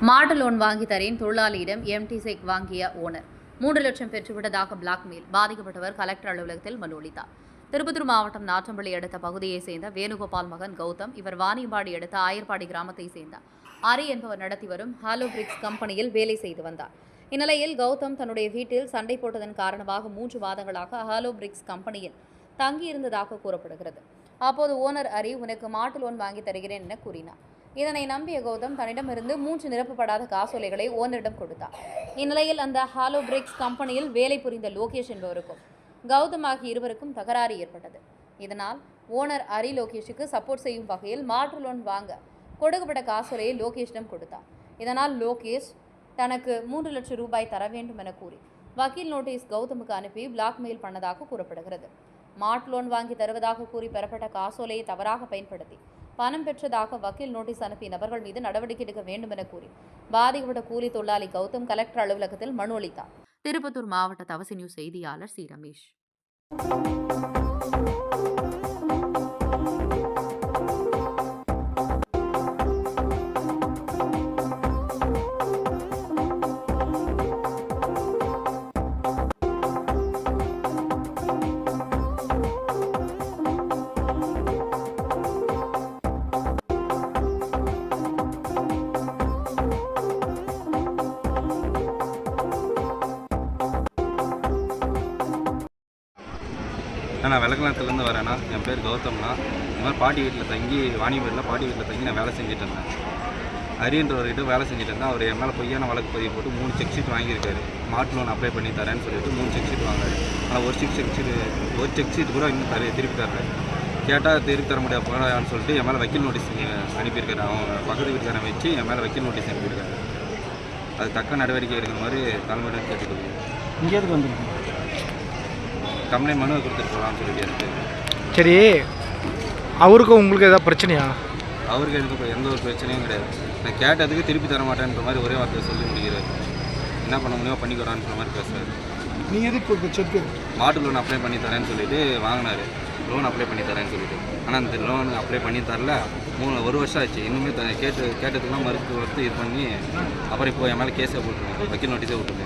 மாட்டு லோன் வாங்கி தரேன் தொழிலாளியிடம் எம்டி செக் வாங்கிய ஓனர் 3 லட்சம் பெற்றுவிட்டதாக பிளாக்மெயில். பாதிக்கப்பட்டவர் கலெக்டர் அலுவலகத்தில் மனு அளித்தார். திருப்பத்தூர் மாவட்டம் நாற்றம்பள்ளி அடுத்த பகுதியைச் சேர்ந்த வேணுகோபால் மகன் கௌதம். இவர் வாணியம்பாடி அடுத்த ஆயர்பாடி கிராமத்தைச் சேர்ந்த அரி என்பவர் நடத்தி வரும் ஹாலோ பிரிக்ஸ் கம்பெனியில் வேலை செய்து வந்தார். இந்நிலையில் கௌதம் தன்னுடைய வீட்டில் சண்டை போட்டதன் காரணமாக 3 மாதங்களாக ஹாலோ பிரிக்ஸ் கம்பெனியில் தங்கியிருந்ததாக கூறப்படுகிறது. அப்போது ஓனர் அரி உனக்கு மாட்டு லோன் வாங்கி தருகிறேன் என கூறினார். இதனை நம்பிய கௌதம் தன்னிடமிருந்து 3 நிரப்பப்படாத காசோலைகளை ஓனரிடம் கொடுத்தார். இந்நிலையில் அந்த ஹாலோ பிரிக்ஸ் கம்பெனியில் வேலை புரிந்த லோகேஷ் என்பவருக்கும் கௌதம் ஆகிய இருவருக்கும் தகராறு ஏற்பட்டது. இதனால் ஓனர் அரி லோகேஷுக்கு சப்போர்ட் செய்யும் வகையில் மாற்று லோன் வாங்க கொடுக்கப்பட்ட காசோலையை லோகேஷிடம் கொடுத்தார். இதனால் லோகேஷ் தனக்கு 3 லட்சம் ரூபாய் தர வேண்டும் என கூறி வக்கீல் நோட்டீஸ் கௌதமுக்கு அனுப்பி பிளாக்மெயில் பண்ணதாக கூறப்படுகிறது. மாட்டு லோன் வாங்கி தருவதாக கூறி பெறப்பட்ட காசோலையை தவறாக பயன்படுத்தி பணம் பெற்றதாக வக்கீல் நோட்டீஸ் அனுப்பிய நபர்கள் மீது நடவடிக்கை எடுக்க வேண்டும் என கூறி பாதிக்கப்பட்ட கூலி தொழிலாளி கௌதம் கலெக்டர் அலுவலகத்தில் மனு அளித்தார். திருப்பத்தூர் மாவட்ட தவசி நியூஸ் செய்தியாளர் சி. ரமேஷ். நான் விளக்கணத்துலேருந்து வரேன்னா, என் பேர் கௌதம்னா. இந்த மாதிரி பாட்டி வீட்டில் தங்கி வாணிபேட்டில் பாட்டி வீட்டில் தங்கி நான் வேலை செஞ்சுட்டு இருந்தேன். ஹரின்றவர்கிட்ட வேலை செஞ்சுட்டு இருந்தேன். அவர் என் மேலே பொய்யான வழக்கு பதிவு போட்டு 3 செக் ஷீட் வாங்கியிருக்காரு. மாட்டு லோன் அப்ளை பண்ணி தரேன்னு சொல்லிட்டு 3 செக் ஷீட் வாங்காரு. ஆனால் ஒரு செக் ஷீட் கூட இன்னும் திருப்பி தர்றேன். கேட்டால் திருப்பி தர முடியாது போடான்னு சொல்லிட்டு என் மேலே வக்கீல் நோட்டீஸ் அனுப்பியிருக்காரு. அவங்க பக்கத்து வீட்டுக்காரன் வச்சு என் மேலே வக்கீல் நோட்டீஸ் அனுப்பியிருக்காரு. அது தக்க நடவடிக்கை எடுக்கிற மாதிரி தலைமையிடம் கேட்டுக்கொள்ளுங்க. இங்கே எதுக்கு வந்துருக்கு கம்ப்ளைண்ட் மனுவை கொடுத்துட்டு போகலான்னு சொல்லிட்டு. சரி, அவருக்கும் உங்களுக்கு ஏதாவது பிரச்சனையா? அவருக்கு எனக்கு எந்த ஒரு பிரச்சனையும் கிடையாது. நான் கேட்டதுக்கு திருப்பி தர மாட்டேன்ற மாதிரி ஒரே வார்த்தை சொல்லி முடிக்கிறார். என்ன பண்ண முடியுமோ பண்ணிக்கூடாதுன்ற மாதிரி பேசுகிறார். நீங்கள் எதுக்கு செக்கு மாட்டு லோன் அப்ளை பண்ணி தரேன்னு சொல்லிட்டு வாங்கினார். லோன் அப்ளை பண்ணி தரேன்னு சொல்லிட்டு. ஆனால் அந்த லோன் அப்ளை பண்ணி தரல. 1 வருஷம் ஆச்சு. இன்னுமே கேட்டதுக்கெல்லாம் மறுத்து இது பண்ணி அப்புறம் இப்போ என் மேலே கேஸை போட்டுருவோம். வக்கீல் நோட்டீஸே விட்டுருவோம்.